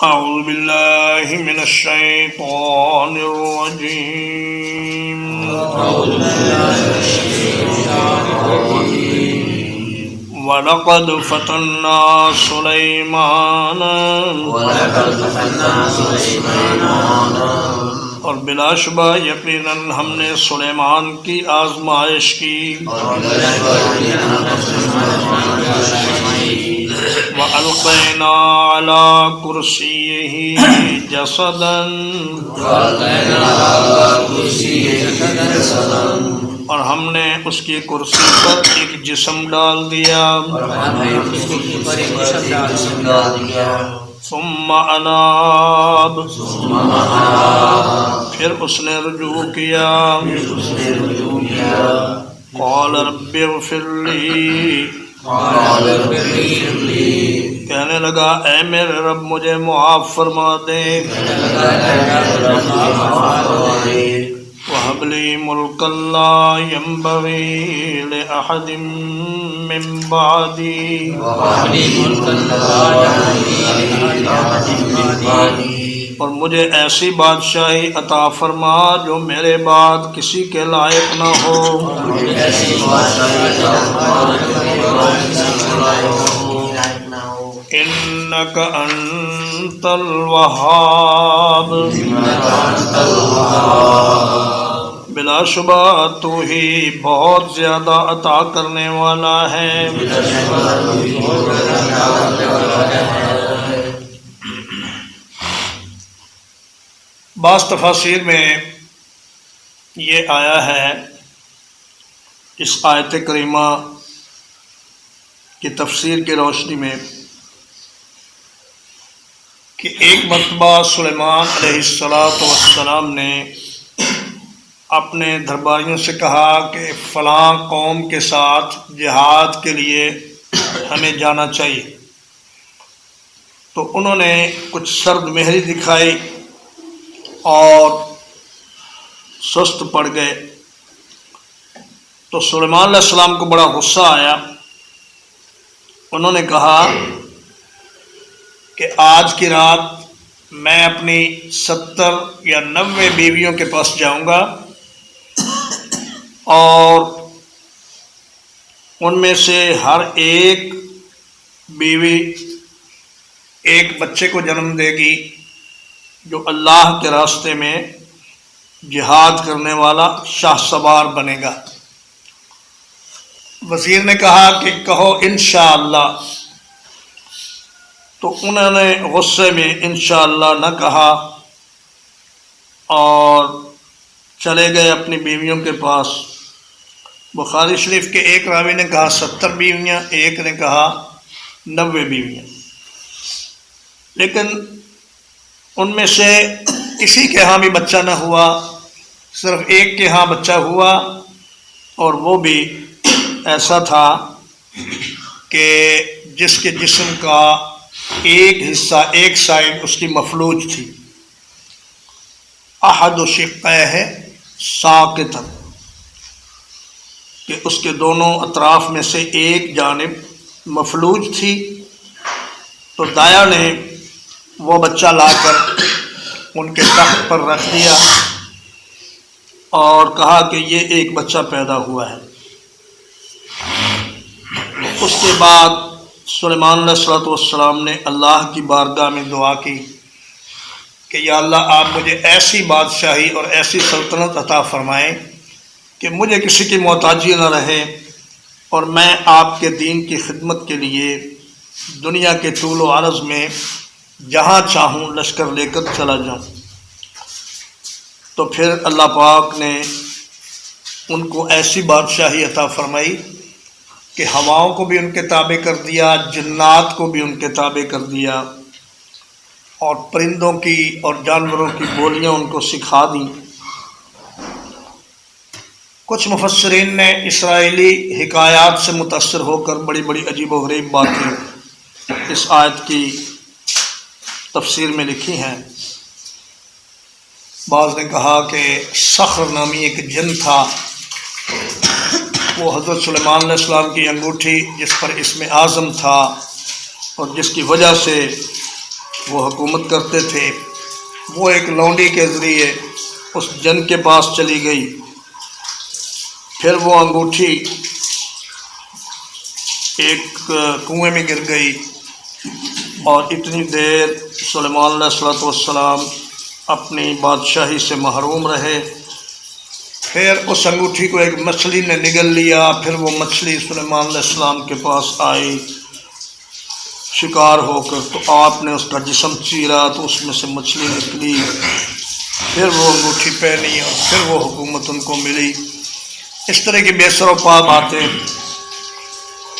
أعوذ بالله من الشيطان الرجيم وَلَقَدْ فَتَنَّا سُلَيْمَانَ اور بلا شبہ یقیناً ہم نے سلیمان کی آزمائش کی وَأَلْقَيْنَا عَلَى كُرْسِيِّهِ جَسَدًا اور ہم نے اس کی کرسی پر ایک جسم ڈال دیا ثم اناب پھر اس نے رجوع کیا قال رب اغفر لی کہنے لگا اے میرے رب مجھے معاف فرما دے وَهَبْ لِي مُلْكًا لَا يَنبَغِي لِأَحَدٍ مِّن بَعْدِي اور مجھے ایسی بادشاہی عطا فرما جو میرے بعد کسی کے لائق نہ ہو إِنَّكَ أَنْتَ الْوَهَّابُ بلا شبہ تو ہی بہت زیادہ عطا کرنے والا ہے بعض تفاسیر میں یہ آیا ہے اس آیت کریمہ کی تفسیر کی روشنی میں کہ ایک مرتبہ سلیمان علیہ السلام نے اپنے درباریوں سے کہا کہ فلاں قوم کے ساتھ جہاد کے لیے ہمیں جانا چاہیے، تو انہوں نے کچھ سرد مہری دکھائی اور سست پڑ گئے، تو سلیمان علیہ السلام کو بڑا غصہ آیا۔ انہوں نے کہا کہ آج کی رات میں اپنی 70 یا 90 بیویوں کے پاس جاؤں گا اور ان میں سے ہر ایک بیوی ایک بچے کو جنم دے گی جو اللہ کے راستے میں جہاد کرنے والا شاہ سوار بنے گا۔ وزیر نے کہا کہ کہو انشاءاللہ، تو انہوں نے غصے میں انشاءاللہ نہ کہا اور چلے گئے اپنی بیویوں کے پاس۔ بخاری شریف کے ایک راوی نے کہا 70 بیویاں، ایک نے کہا 90 بیویاں، لیکن ان میں سے کسی کے ہاں بھی بچہ نہ ہوا، صرف ایک کے ہاں بچہ ہوا، اور وہ بھی ایسا تھا کہ جس کے جسم کا ایک حصہ، ایک سائڈ اس کی مفلوج تھی، احد شقیہ ساقطا، کہ اس کے دونوں اطراف میں سے ایک جانب مفلوج تھی، تو دایا نے وہ بچہ لا کر ان کے تخت پر رکھ دیا اور کہا کہ یہ ایک بچہ پیدا ہوا ہے۔ اس کے بعد سلیمان علیہ السلام نے اللہ کی بارگاہ میں دعا کی کہ یا اللہ آپ مجھے ایسی بادشاہی اور ایسی سلطنت عطا فرمائیں کہ مجھے کسی کی محتاجی نہ رہے اور میں آپ کے دین کی خدمت کے لیے دنیا کے طول و عرض میں جہاں چاہوں لشکر لے کر چلا جاؤں۔ تو پھر اللہ پاک نے ان کو ایسی بادشاہی عطا فرمائی کہ ہواؤں کو بھی ان کے تابع کر دیا، جنات کو بھی ان کے تابع کر دیا، اور پرندوں کی اور جانوروں کی بولیاں ان کو سکھا دیں۔ کچھ مفسرین نے اسرائیلی حکایات سے متاثر ہو کر بڑی بڑی عجیب و غریب باتیں اس آیت کی تفسیر میں لکھی ہیں۔ بعض نے کہا کہ صخر نامی ایک جن تھا، وہ حضرت سلیمان علیہ السلام کی انگوٹھی جس پر اسم اعظم تھا اور جس کی وجہ سے وہ حکومت کرتے تھے، وہ ایک لونڈی کے ذریعے اس جن کے پاس چلی گئی، پھر وہ انگوٹھی ایک کنویں میں گر گئی، اور اتنی دیر سلیمان علیہ السلام اپنی بادشاہی سے محروم رہے۔ پھر اس انگوٹھی کو ایک مچھلی نے نگل لیا، پھر وہ مچھلی سلیمان علیہ السلام کے پاس آئی شکار ہو کر، تو آپ نے اس کا جسم چیرا تو اس میں سے مچھلی نکلی، پھر وہ انگوٹھی پہنی اور پھر وہ حکومت ان کو ملی۔ اس طرح کی بے سر و پا باتیں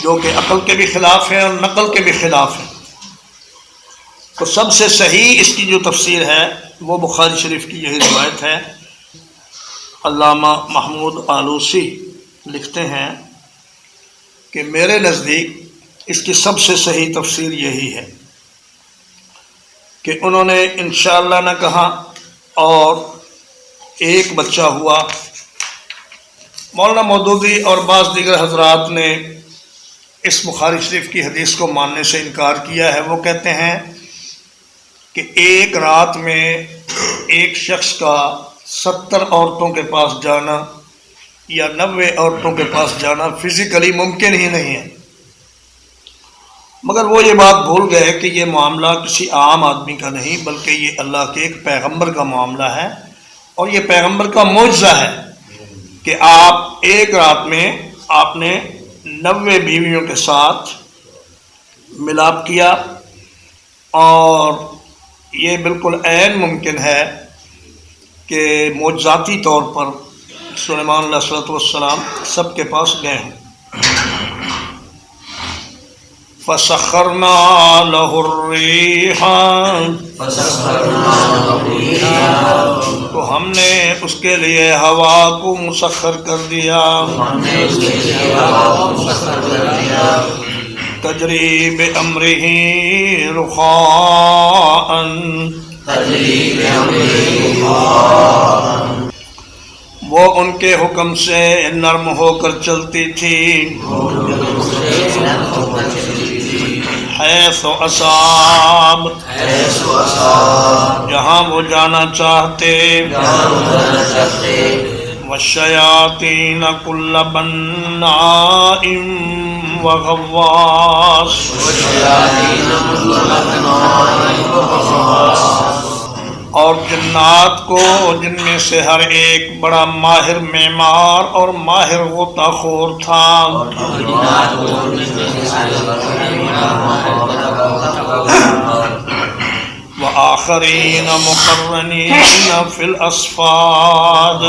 جو کہ عقل کے بھی خلاف ہیں اور نقل کے بھی خلاف ہیں۔ تو سب سے صحیح اس کی جو تفسیر ہے وہ بخاری شریف کی یہی روایت ہے۔ علامہ محمود آلوسی لکھتے ہیں کہ میرے نزدیک اس کی سب سے صحیح تفسیر یہی ہے کہ انہوں نے انشاءاللہ نہ کہا، اور ایک بچہ ہوا۔ مولانا مودودی اور بعض دیگر حضرات نے اس بخاری شریف کی حدیث کو ماننے سے انکار کیا ہے۔ وہ کہتے ہیں کہ ایک رات میں ایک شخص کا 70 عورتوں کے پاس جانا یا 90 عورتوں کے پاس جانا فزیکلی ممکن ہی نہیں ہے، مگر وہ یہ بات بھول گئے کہ یہ معاملہ کسی عام آدمی کا نہیں بلکہ یہ اللہ کے ایک پیغمبر کا معاملہ ہے، اور یہ پیغمبر کا معجزہ ہے کہ آپ ایک رات میں آپ نے 90 بیویوں کے ساتھ ملاپ کیا، اور یہ بالکل عین ممکن ہے کہ معجزاتی طور پر سلیمان علیہ السلام سب کے پاس گئے ہیں۔ فَسَخَّرْنَا لَهُ الرِّيحَ، تو ہم نے اس کے لیے ہوا کو مسخر کر دیا، تجری بِأَمْرِهِ رُخَاءً، وہ ان کے حکم سے نرم ہو کر چلتی تھی، حیث اصاب، جہاں وہ جانا چاہتے، والشیاطین کل بناء وغواص، اور جنات کو جن میں سے ہر ایک بڑا ماہر معمار اور ماہر غوطہ خور تھا، وآخرین مقرنین فی الاسفاد،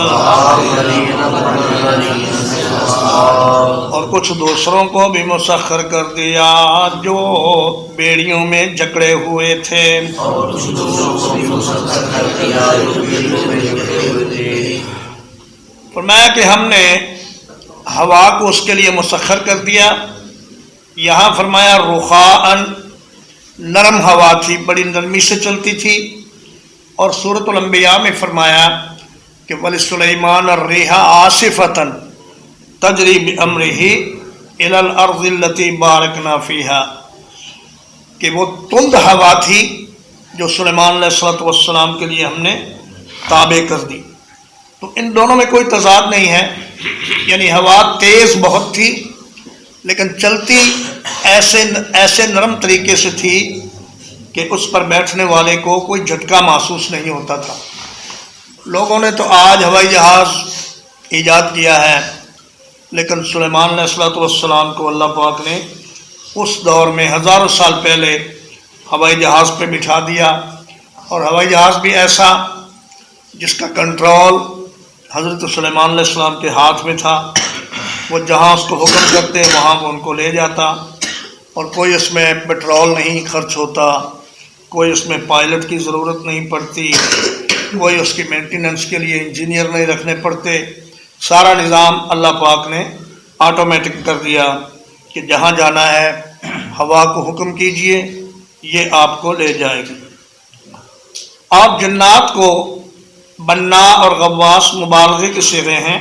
اور کچھ دوسروں کو بھی مسخر کر دیا جو بیڑیوں میں جکڑے ہوئے تھے۔ فرمایا کہ ہم نے ہوا کو اس کے لیے مسخر کر دیا۔ یہاں فرمایا رخاءً، نرم ہوا تھی، بڑی نرمی سے چلتی تھی، اور سورۃ الانبیاء میں فرمایا کہ وَلِسُلَيْمَانَ الرِّيحَ عَاصِفَةً تَجْرِي بِأَمْرِهِ إِلَى الْأَرْضِ الَّتِي بَارَكْنَا فِيهَا، کہ وہ تند ہوا تھی جو سلیمان علیہ السلام کے لیے ہم نے تابع کر دی۔ تو ان دونوں میں کوئی تضاد نہیں ہے، یعنی ہوا تیز بہت تھی لیکن چلتی ایسے نرم طریقے سے تھی کہ اس پر بیٹھنے والے کو کوئی جھٹکا محسوس نہیں ہوتا تھا۔ لوگوں نے تو آج ہوائی جہاز ایجاد کیا ہے، لیکن سلیمان علیہ السلام کو اللہ پاک نے اس دور میں ہزاروں سال پہلے ہوائی جہاز پہ بٹھا دیا، اور ہوائی جہاز بھی ایسا جس کا کنٹرول حضرت سلیمان علیہ السلام کے ہاتھ میں تھا۔ وہ جہاں اس کو حکم کرتے وہاں وہ ان کو لے جاتا، اور کوئی اس میں پٹرول نہیں خرچ ہوتا، کوئی اس میں پائلٹ کی ضرورت نہیں پڑتی، کوئی اس کی مینٹیننس کے لیے انجینئر نہیں رکھنے پڑتے۔ سارا نظام اللہ پاک نے آٹومیٹک کر دیا کہ جہاں جانا ہے ہوا کو حکم کیجئے، یہ آپ کو لے جائے گی۔ آپ جنات کو بنا اور غواص مبالغے کے صیغے ہیں،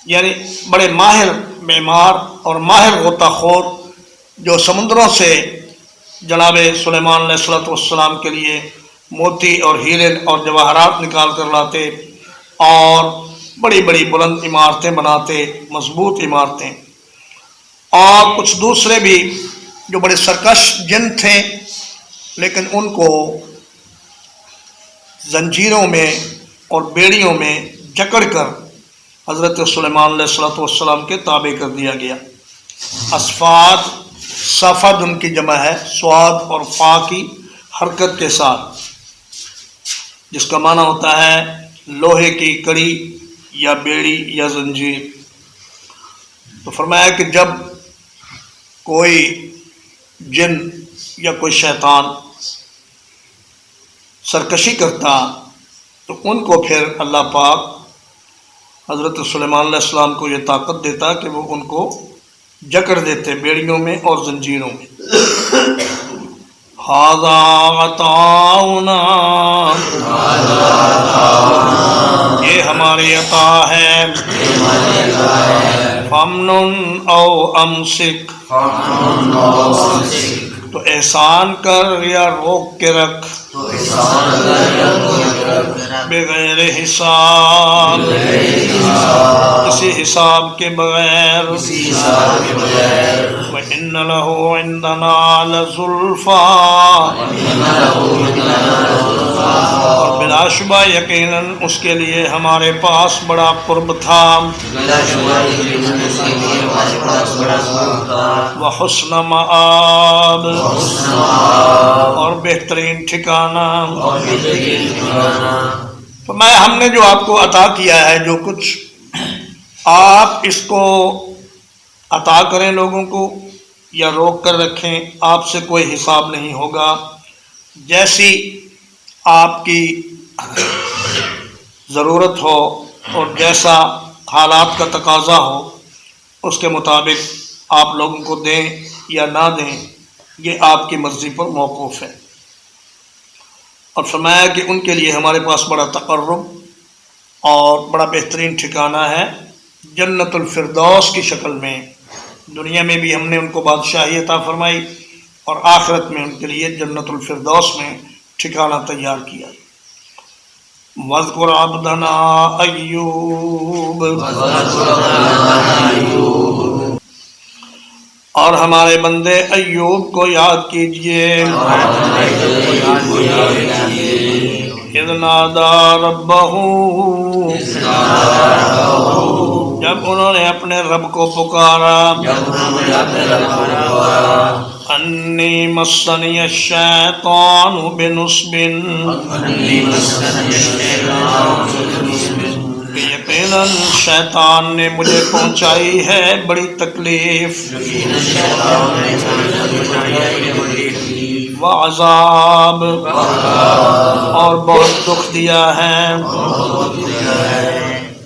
یعنی بڑے ماہر معمار اور ماہر غوطہ خور جو سمندروں سے جناب سلیمان علیہ السلام کے لیے موتی اور ہیرے اور جواہرات نکال کر لاتے اور بڑی بڑی بلند عمارتیں بناتے، مضبوط عمارتیں۔ اور کچھ دوسرے بھی جو بڑے سرکش جن تھے، لیکن ان کو زنجیروں میں اور بیڑیوں میں جکڑ کر حضرت سلیمان علیہ السلام کے تابع کر دیا گیا۔ اصفاد، صفد ان کی جمع ہے، سواد اور فا کی حرکت کے ساتھ، جس کا معنی ہوتا ہے لوہے کی کڑی یا بیڑی یا زنجیر۔ تو فرمایا کہ جب کوئی جن یا کوئی شیطان سرکشی کرتا تو ان کو پھر اللہ پاک حضرت سلیمان علیہ السلام کو یہ طاقت دیتا کہ وہ ان کو جکڑ دیتے بیڑیوں میں اور زنجیروں میں۔ ھذا عطاؤنا، یہ ہماری عطا ہے، فمنن او امسک، تو احسان کر یا روک کے رکھ، بغیر حساب، کسی حساب کے بغیر، وَإِنَّ لَهُ عِندَنَا لَزُلْفَىٰ، اور بلا شبہ یقیناً اس کے لیے ہمارے پاس بڑا قرب تھا، وحسن مآب، اور بہترین ٹھکانہ۔ فرمایا ہم نے جو آپ کو عطا کیا ہے، جو کچھ آپ اس کو عطا کریں لوگوں کو یا روک کر رکھیں، آپ سے کوئی حساب نہیں ہوگا، جیسی آپ کی ضرورت ہو اور جیسا حالات کا تقاضا ہو اس کے مطابق آپ لوگوں کو دیں یا نہ دیں، یہ آپ کی مرضی پر موقوف ہے۔ اور فرمایا کہ ان کے لیے ہمارے پاس بڑا تقرب اور بڑا بہترین ٹھکانہ ہے، جنت الفردوس کی شکل میں۔ دنیا میں بھی ہم نے ان کو بادشاہی عطا فرمائی اور آخرت میں ان کے لیے جنت الفردوس میں ٹھکانہ تیار کیا۔ وَاذْكُرْ عَبْدَنَا ایوب، اور ہمارے بندے ایوب کو یاد کیجئے، اذ نادى ربہ، جب انہوں نے اپنے رب کو پکارا، انی مسنی الشیطان بنصب، یقیناً شیطان نے مجھے پہنچائی ہے بڑی تکلیف، وعذاب، اور بہت دکھ دیا ہے،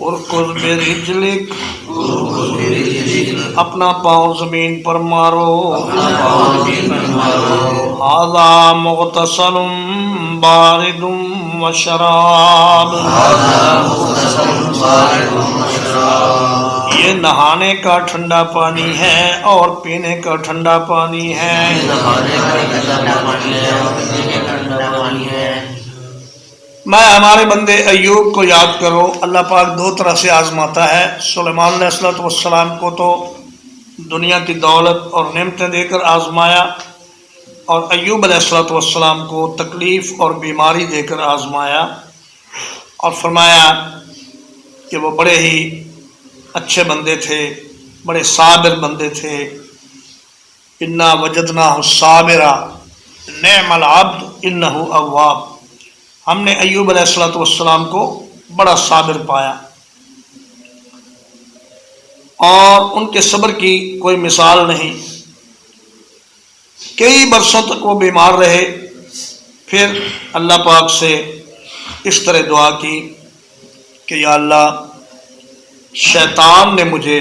ارکض برجلک، اپنا پاؤں زمین پر مارو، ھذا مغتسل بارد وشراب، یہ نہانے کا ٹھنڈا پانی ہے اور پینے کا ٹھنڈا پانی ہے۔ میں ہمارے بندے ایوب کو یاد کرو۔ اللہ پاک دو طرح سے آزماتا ہے۔ سلیمان علیہ السلام کو تو دنیا کی دولت اور نعمتیں دے کر آزمایا، اور ایوب علیہ السلام کو تکلیف اور بیماری دے کر آزمایا، اور فرمایا کہ وہ بڑے ہی اچھے بندے تھے، بڑے صابر بندے تھے۔ انا وجدناہ صابرا نعم العبد انہ اواب، ہم نے ایوب علیہ السلام کو بڑا صابر پایا، اور ان کے صبر کی کوئی مثال نہیں۔ کئی برسوں تک وہ بیمار رہے، پھر اللہ پاک سے اس طرح دعا کی کہ یا اللہ، شیطان نے مجھے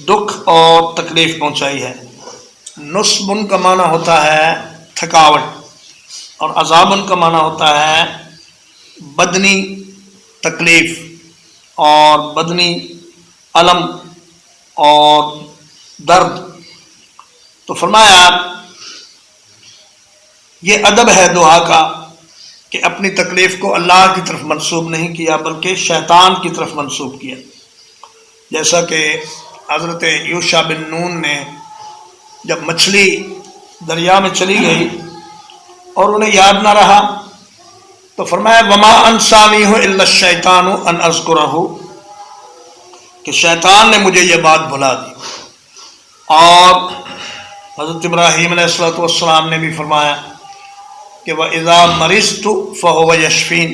دکھ اور تکلیف پہنچائی ہے۔ نصب کا معنی ہوتا ہے تھکاوٹ، اور عذاب کا معنی ہوتا ہے بدنی تکلیف اور بدنی الم اور درد۔ تو فرمایا یہ ادب ہے دعا کا کہ اپنی تکلیف کو اللہ کی طرف منسوب نہیں کیا بلکہ شیطان کی طرف منسوب کیا، جیسا کہ حضرت یوشع بن نون نے جب مچھلی دریا میں چلی گئی اور انہیں یاد نہ رہا تو فرمایا وما انسانیہ الا الشیطان ان اذکرہ، کہ شیطان نے مجھے یہ بات بھلا دی۔ اور حضرت ابراہیم علیہ السلام نے بھی فرمایا کہ وَإِذَا مَرِضْتُ فَهُوَ يَشْفِينِ،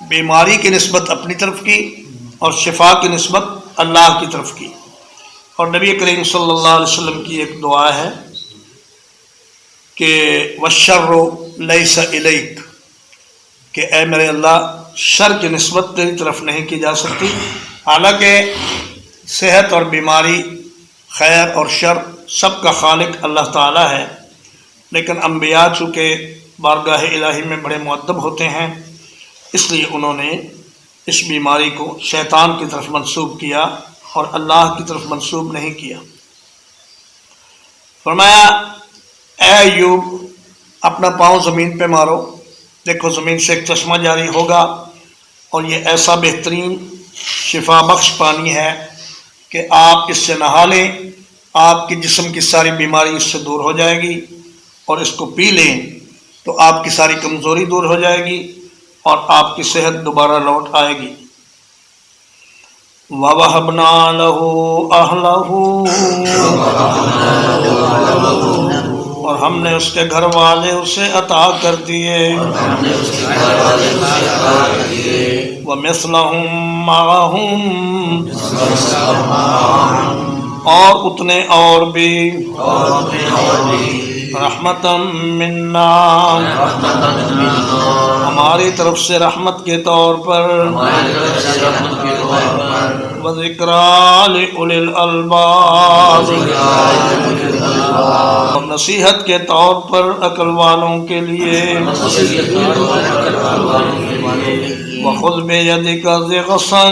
بیماری کی نسبت اپنی طرف کی اور شفا کی نسبت اللہ کی طرف کی۔ اور نبی کریم صلی اللہ علیہ وسلم کی ایک دعا ہے کہ وَالشَّرُّ لَيْسَ إِلَيْكَ، کہ اے میرے اللہ شر کی نسبت تیری طرف نہیں کی جا سکتی، حالانکہ صحت اور بیماری، خیر اور شر سب کا خالق اللہ تعالی ہے، لیکن انبیاء چونکہ بارگاہ الہی میں بڑے مؤدب ہوتے ہیں اس لیے انہوں نے اس بیماری کو شیطان کی طرف منسوب کیا اور اللہ کی طرف منسوب نہیں کیا۔ فرمایا اے ایوب اپنا پاؤں زمین پہ مارو، دیکھو زمین سے ایک چشمہ جاری ہوگا اور یہ ایسا بہترین شفا بخش پانی ہے کہ آپ اس سے نہا لیں، آپ کے جسم کی ساری بیماری اس سے دور ہو جائے گی، اور اس کو پی لیں تو آپ کی ساری کمزوری دور ہو جائے گی اور آپ کی صحت دوبارہ لوٹ آئے گی۔ وَوَهَبْنَا لَهُ أَهْلَهُ، اور ہم نے اس کے گھر والے اسے عطا کر دیے، وَمِثْلَهُمْ مَعَهُمْ، اور اتنے اور بھی، رحمتم منا، ہماری طرف سے رحمت کے طور پر، وذکریٰ لأولی الالباب، اور نصیحت کے طور پر عقل والوں کے لیے، وخذ بیدک ضغثا،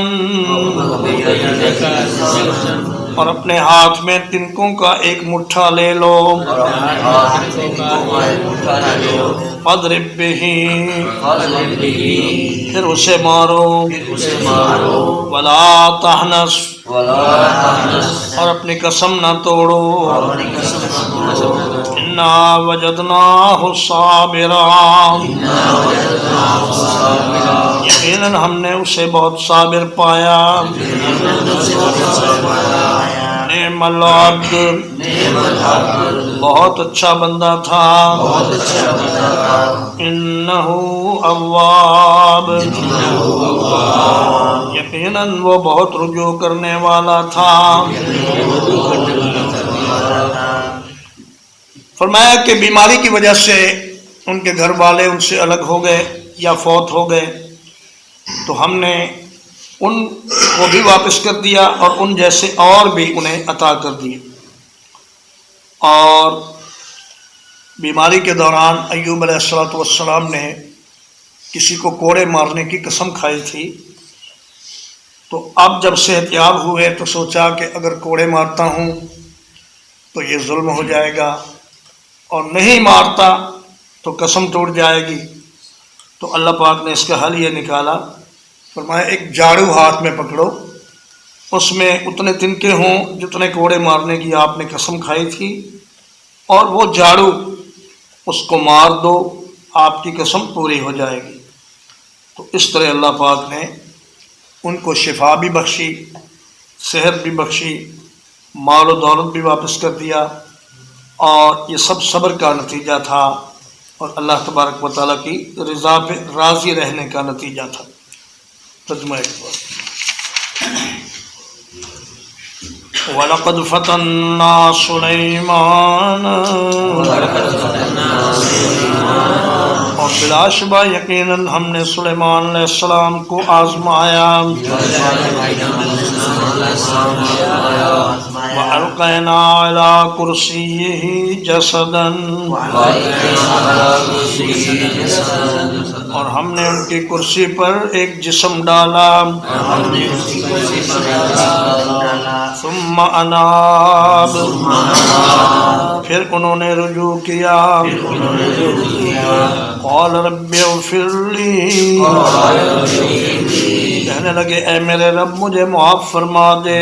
اور اپنے ہاتھ میں تنکوں کا ایک مٹھا لے لو، فاضرب بہ، پھر اسے مارو، ولا تحنث، اور اپنی قسم نہ توڑو، انا وجدناہ صابرا، یقیناً ہم نے اسے بہت صابر پایا، نعم العبد، بہت اچھا بندہ تھا، انہ اواب، یقیناً وہ بہت رجوع کرنے والا تھا۔ فرمایا کہ بیماری کی وجہ سے ان کے گھر والے ان سے الگ ہو گئے یا فوت ہو گئے تو ہم نے ان کو بھی واپس کر دیا اور ان جیسے اور بھی انہیں عطا کر دیے۔ اور بیماری کے دوران ایوب علیہ السلام نے کسی کو کوڑے مارنے کی قسم کھائی تھی، تو اب جب صحت یاب ہوئے تو سوچا کہ اگر کوڑے مارتا ہوں تو یہ ظلم ہو جائے گا، اور نہیں مارتا تو قسم ٹوٹ جائے گی، تو اللہ پاک نے اس کا حل یہ نکالا، فرمایا ایک جھاڑو ہاتھ میں پکڑو، اس میں اتنے تنکے ہوں جتنے کوڑے مارنے کی آپ نے قسم کھائی تھی، اور وہ جھاڑو اس کو مار دو، آپ کی قسم پوری ہو جائے گی۔ تو اس طرح اللہ پاک نے ان کو شفا بھی بخشی، صحت بھی بخشی، مال و دولت بھی واپس کر دیا، اور یہ سب صبر کا نتیجہ تھا اور اللہ تبارک و تعالیٰ کی رضا پہ راضی رہنے کا نتیجہ تھا۔ ترجمہ ایک بار، وَلَقَدْ فَتَنَّا سُلَيْمَانَ، اور بلا شبہ یقیناً ہم نے سلیمان علیہ السلام کو آزمایا، وألقينا على كرسيه جسدا اور ہم نے ان کی کرسی پر ایک جسم ڈالا ثم اناب پھر انہوں نے رجوع کیا قال رب اغفر لی کہنے لگے اے میرے رب مجھے معاف فرما دے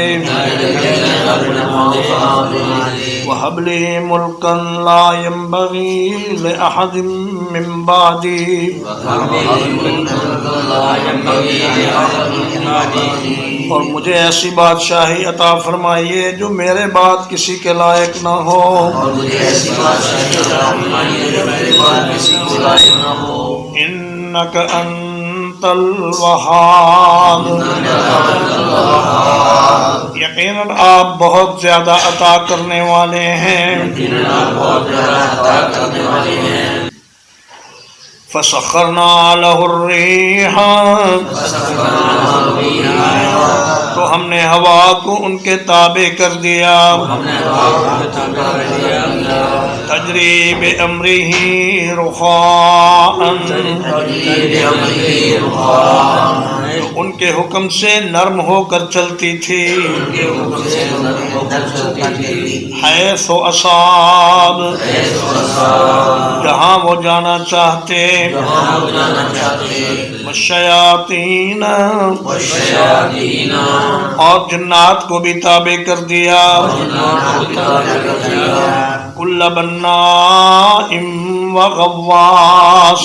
وَهَبْ لِي مُلْكًا لَا يَنبَغِي لِأَحَدٍ مِّن بَعْدِي اور مجھے ایسی بادشاہی عطا فرمائیے جو میرے بعد کسی کے لائق نہ ہو اِنَّكَ أَنْتَ الْوَهَّابُ یقیناً آپ بہت زیادہ عطا کرنے والے ہیں فَسَخَّرْنَا لَهُ الرِّيحَ تو ہم نے ہوا کو ان کے تابع کر دیا تجری بِأَمْرِهِ رُخَاءً تو ان کے حکم سے نرم ہو کر چلتی تھی حیث اصاب جہاں وہ جانا چاہتے والشیاطین اور جنات کو بھی تابع کر دیا کل بناء وغواص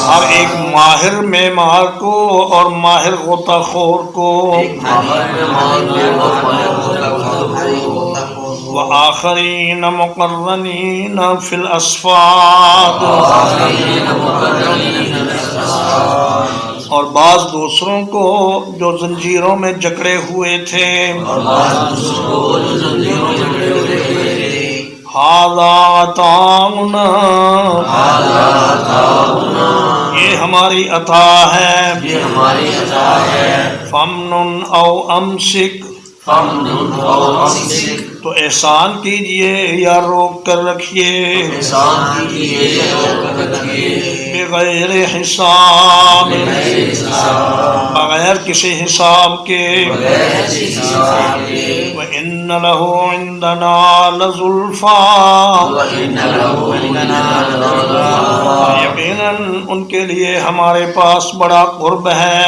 ہر ایک ماہر معمار کو اور ماہر غوطہ خور کو وآخرین مقرنین فی الاسفاد اور بعض دوسروں کو جو زنجیروں میں جکڑے ہوئے تھے ھذا عطاؤنا یہ ہماری عطا ہے فمنن او امسک تو احسان کیجئے یا روک کر رکھیے بغیر حساب بغیر کسی حساب کے وَإِنَّ لَهُ عِنْدَنَا لَزُلْفَىٰ یقیناً ان کے لیے ہمارے پاس بڑا قرب ہے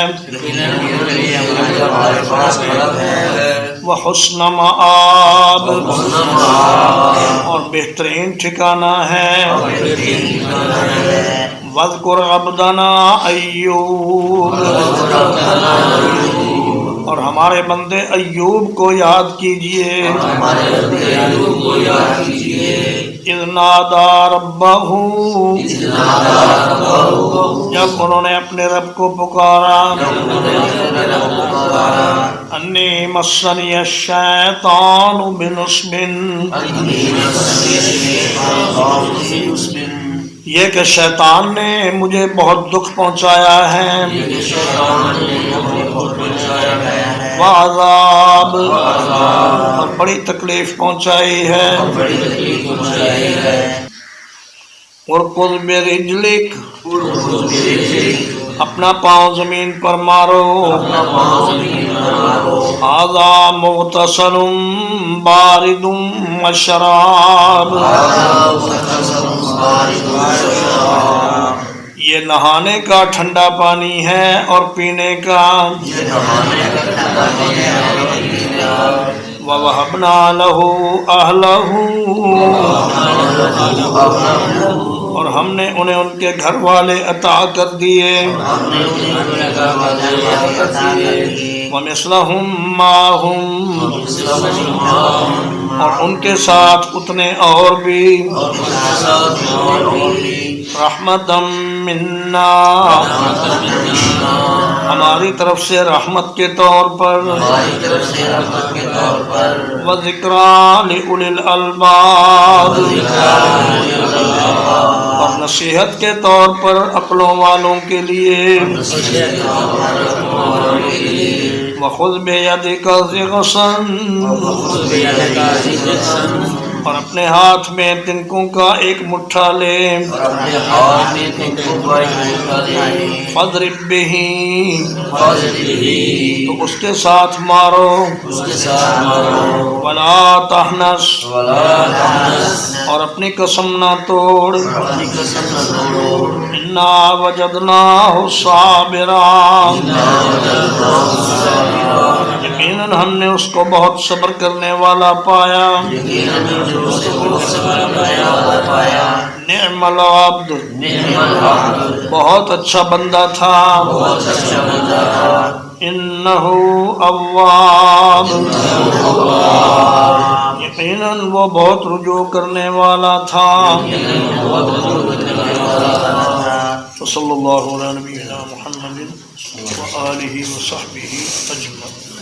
وحسن مآب اور بہترین ٹھکانہ ہے وَاذْكُرْ عَبْدَنَا أَيُّوبَ اور ہمارے بندے ایوب کو یاد کیجئے اذ نادا ربہ جب انہوں نے اپنے رب کو پکارا انی مسنی الشیطان بنصب یہ کہ شیطان نے مجھے بہت دکھ پہنچایا ہے وعذاب اور بڑی تکلیف پہنچائی ہے ارکض برجلک اپنا پاؤں زمین پر مارو ھذا مغتسل بارد وشراب یہ نہانے کا ٹھنڈا پانی ہے اور پینے کا وَوَهَبْنَا لَهُ أَهْلَهُ اور ہم نے انہیں ان کے گھر والے عطا کر دیے وَمِثْلَهُمْ مَعَهُمْ اور ان کے ساتھ اتنے اور بھی رحمتم منا ہماری طرف سے رحمت کے طور پر وذکریٰ لِأُولِي الْأَلْبَابِ اور نصیحت کے طور پر عقلوں والوں کے لیے وخذ بیدک ضغثا اور اپنے ہاتھ میں تنکوں کا ایک مٹھا لے فاضرب بہ تو اس کے ساتھ مارو ولا تحنث اور اپنی قسم نہ توڑ انا وجدناہ صابرا یقیناً ہم نے اس کو بہت صبر کرنے والا پایا نعم العبد بہت اچھا بندہ تھا انہ اواب یقیناً وہ بہت رجوع کرنے والا تھا صلی اللہ علیہ نبینا محمد وآلہ وصحبہ اجمعین.